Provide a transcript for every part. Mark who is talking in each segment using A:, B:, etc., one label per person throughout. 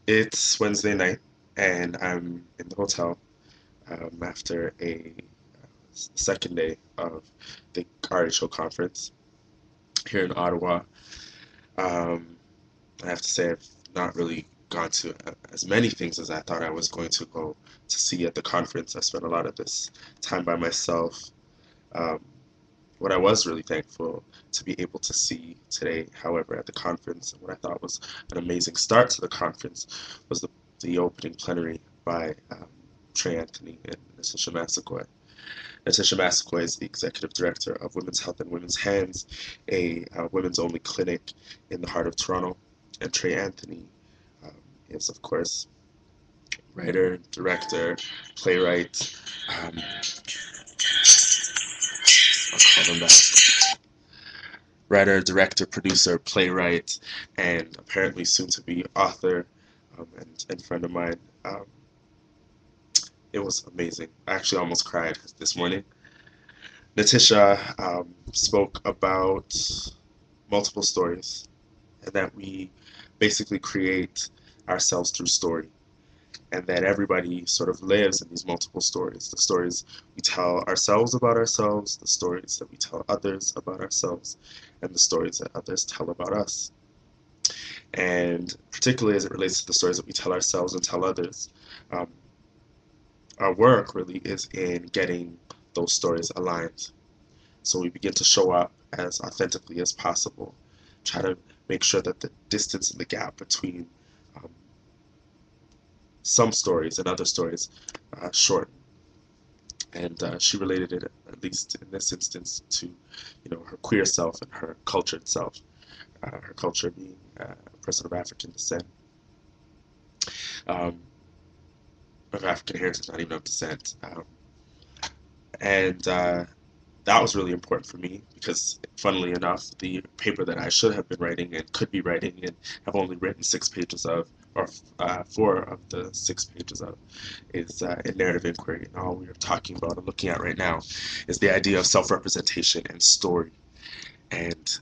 A: It's Wednesday night, and I'm in the hotel after a second day of the RHO conference here in Ottawa. Um, I have to say, I've not really gone to as many things as I thought I was going to go to see at the conference. I spent a lot of this time by myself. Um, what I was really thankful to be able to see today, however, at the conference, and what I thought was an amazing start to the conference was the opening plenary by Trey Anthony and Notisha Massaquoi. Notisha Massaquoi is the executive director of Women's Health and Women's Hands, a women's only clinic in the heart of Toronto. And Trey Anthony um, is, of course, writer, director, playwright. I'll call him that. Writer, director, producer, playwright, and apparently soon to be author and friend of mine. It was amazing. I actually almost cried this morning. Natisha spoke about multiple stories and that we basically create ourselves through story, and that everybody sort of lives in these multiple stories. The stories we tell ourselves about ourselves, the stories that we tell others about ourselves, and the stories that others tell about us. And particularly as it relates to the stories that we tell ourselves and tell others, um, our work really is in getting those stories aligned. So we begin to show up as authentically as possible, try to make sure that the distance and the gap between um, some stories and other stories shorten. And she related it, at least in this instance, to her queer self and her cultured self. Her culture being a person of African descent, um, of African heritage, not even of descent, and that was really important for me because, funnily enough, the paper that I should have been writing and could be writing and have only written 6 pages of, or 4 of the 6 pages of, is in narrative inquiry. And all we are talking about and looking at right now is the idea of self-representation and story, and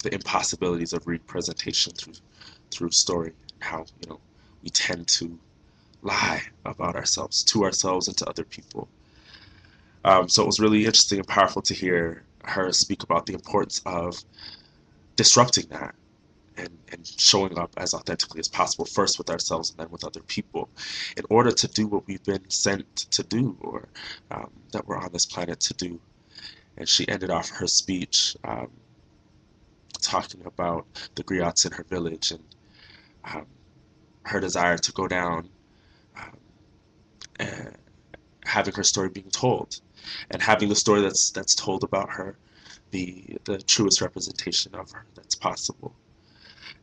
A: the impossibilities of representation through story. And how we tend to lie about ourselves to ourselves and to other people. So it was really interesting and powerful to hear her speak about the importance of disrupting that and showing up as authentically as possible, first with ourselves and then with other people, in order to do what we've been sent to do, or that we're on this planet to do. And she ended off her speech talking about the griots in her village and um, her desire to go down, um, and having her story being told, and having the story that's told about her the truest representation of her that's possible.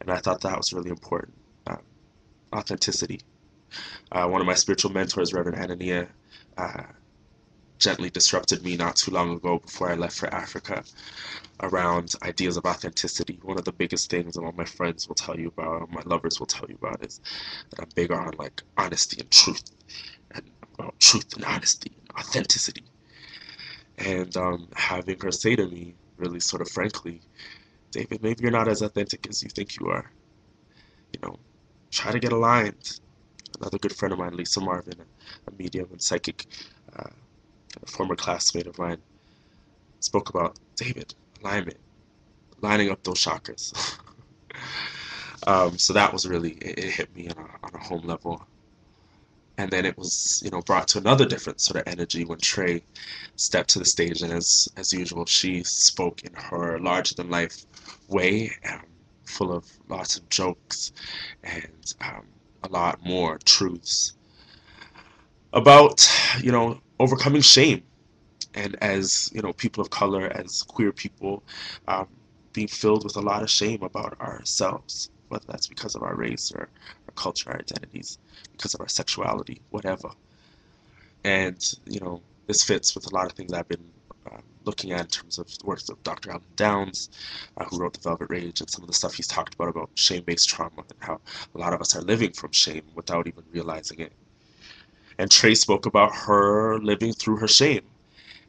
A: And I thought that was really important. Um, Authenticity. One of my spiritual mentors, Reverend Anania, uh, gently disrupted me not too long ago before I left for Africa around ideas of authenticity. One of the biggest things that all my friends will tell you about, all my lovers will tell you about, is that I'm big on like honesty and truth, and about truth and honesty and authenticity. And having her say to me, really sort of frankly, David, maybe you're not as authentic as you think you are. You know, try to get aligned. Another good friend of mine, Lisa Marvin, a medium and psychic, uh, a former classmate of mine, spoke about David, alignment, lining up those chakras. So that was really, it hit me on a home level. And then it was, brought to another different sort of energy when Trey stepped to the stage, and as usual, she spoke in her larger than life way, full of lots of jokes and a lot more truths about overcoming shame, and as people of color, as queer people, um, being filled with a lot of shame about ourselves, whether that's because of our race or our culture, our identities, because of our sexuality, whatever. And this fits with a lot of things I've been looking at in terms of the works of Dr. Alan Downs, who wrote The Velvet Rage, and some of the stuff he's talked about shame-based trauma and how a lot of us are living from shame without even realizing it. And Trey spoke about her living through her shame.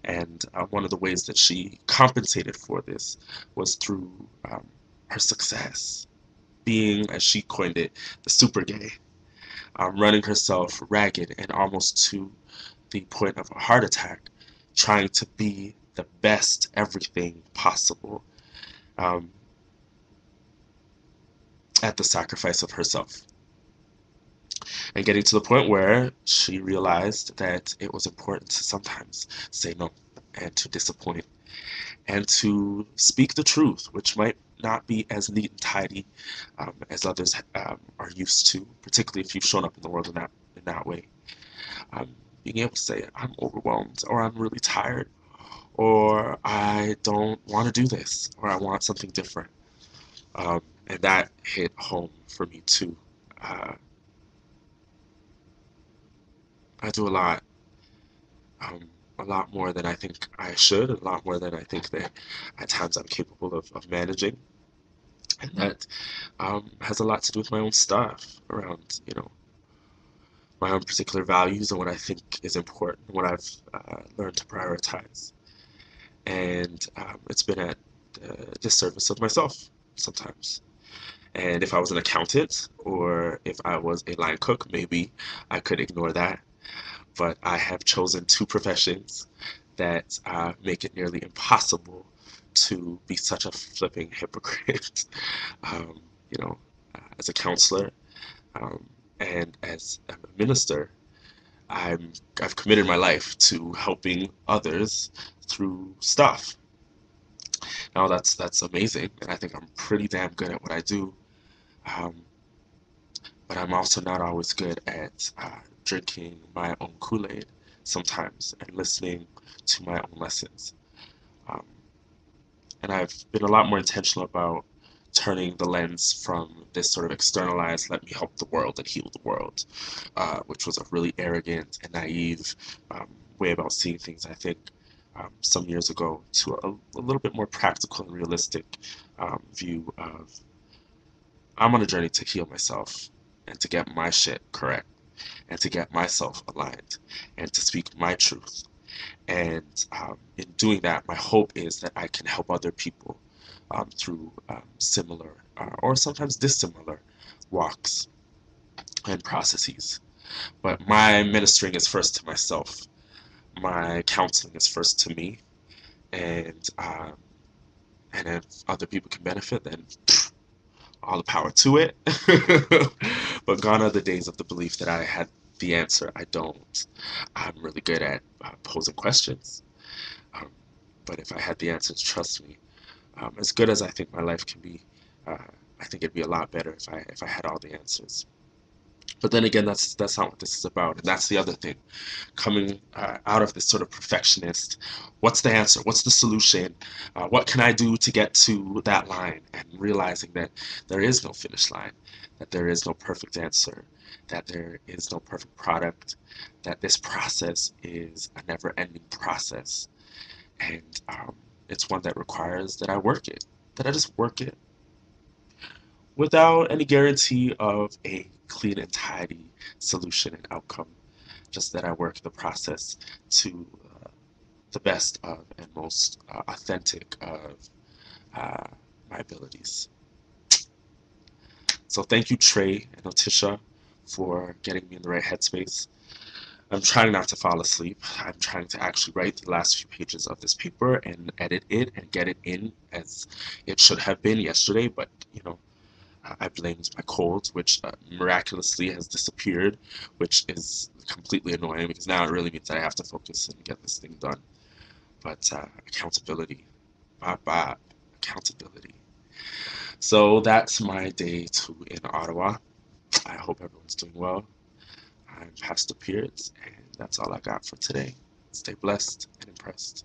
A: And one of the ways that she compensated for this was through her success, being, as she coined it, the super gay, running herself ragged and almost to the point of a heart attack, trying to be the best everything possible, um, at the sacrifice of herself. And getting to the point where she realized that it was important to sometimes say no and to disappoint and to speak the truth, which might not be as neat and tidy as others are used to, particularly if you've shown up in the world in that way. Being able to say, I'm overwhelmed, or I'm really tired, or I don't want to do this, or I want something different. And that hit home for me too. Uh, I do um, a lot more than I think I should, a lot more than I think that at times I'm capable of managing. And that has a lot to do with my own stuff around, my own particular values and what I think is important, what I've learned to prioritize. And it's been at the disservice of myself sometimes. And if I was an accountant or if I was a line cook, maybe I could ignore that. But I have chosen two professions that make it nearly impossible to be such a flipping hypocrite. um, as a counselor, um, and as a minister, I've committed my life to helping others through stuff. Now that's amazing, and I think I'm pretty damn good at what I do. Um, but I'm also not always good at drinking my own Kool-Aid sometimes and listening to my own lessons. Um, and I've been a lot more intentional about turning the lens from this sort of externalized, let me help the world and heal the world, which was a really arrogant and naive way about seeing things, I think, some years ago, to a little bit more practical and realistic view of I'm on a journey to heal myself and to get my shit correct and to get myself aligned and to speak my truth. And in doing that, my hope is that I can help other people through similar or sometimes dissimilar walks and processes. But my ministering is first to myself. My counseling is first to me. And if other people can benefit, then all the power to it. But gone are the days of the belief that I had the answer. I don't. I'm really good at posing questions. Um, but if I had the answers, trust me, as good as I think my life can be, uh, I think it'd be a lot better if I had all the answers. But then again, that's not what this is about, and that's the other thing. Coming out of this sort of perfectionist, what's the answer? What's the solution? What can I do to get to that line? And realizing that there is no finish line, that there is no perfect answer, that there is no perfect product, that this process is a never-ending process, and it's one that requires that I work it, that I just work it without any guarantee of a clean and tidy solution and outcome, just that I work the process to the best of and most authentic of uh, my abilities. So thank you, Trey and Notisha, for getting me in the right headspace. I'm trying not to fall asleep. I'm trying to actually write the last few pages of this paper and edit it and get it in as it should have been yesterday, but I blamed my cold, which miraculously has disappeared, which is completely annoying because now it really means that I have to focus and get this thing done. But accountability, bop bop, accountability. So that's my day two in Ottawa. I hope everyone's doing well. I'm Pastor Peart, and that's all I got for today. Stay blessed and impressed.